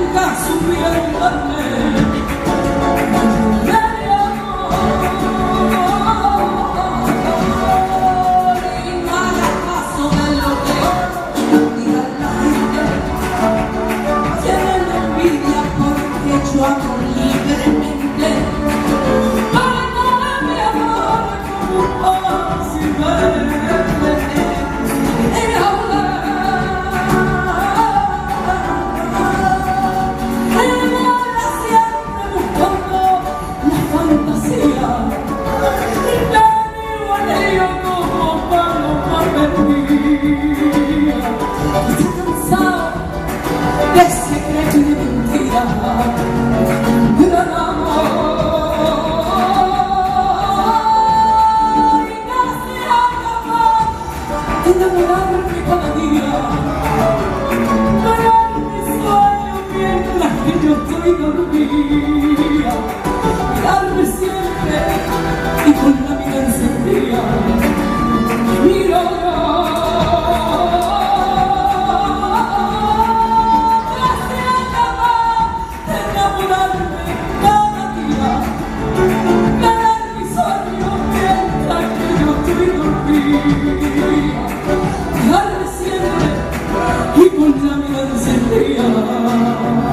nunca supieron darme yo amo libremente para dar mi amor como posiblemente en hablar siempre buscando la fantasía de mi guardia como paloma perdida. Estoy cansado de secreto y de mentira. Gran amor, y casi capaz de enamorarme cada día, crear mi sueño mientras que yo estoy dormida, mirarme siempre y con la mirada encendida, miro y con la mirada encendida.